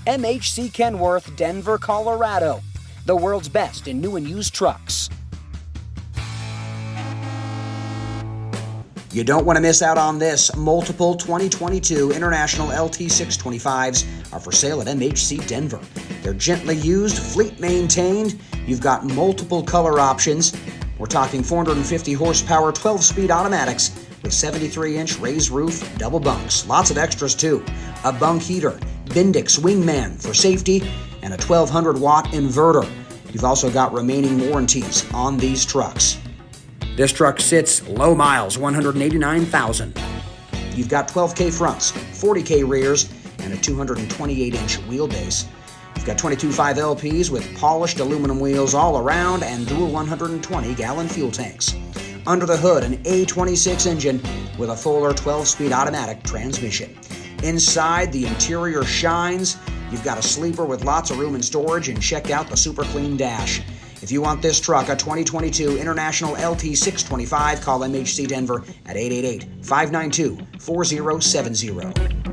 MHC Kenworth, Denver, Colorado. The world's best in new and used trucks. You don't want to miss out on this. Multiple 2022 International LT625s are for sale at MHC Denver. They're gently used, fleet maintained. You've got multiple color options. We're talking 450 horsepower, 12-speed automatics with 73-inch raised roof, double bunks. Lots of extras too. A bunk heater, Bendix Wingman for safety, and a 1200-watt inverter. You've also got remaining warranties on these trucks. This truck sits low miles, 189,000. You've got 12K fronts, 40K rears, and a 228-inch wheelbase. You've got 22.5 LPs with polished aluminum wheels all around and dual 120-gallon fuel tanks. Under the hood, an A26 engine with a Fuller 12-speed automatic transmission. Inside, the interior shines. You've got a sleeper with lots of room and storage, and check out the super clean dash. If you want this truck, a 2022 International LT625, call MHC Denver at 888-592-4070.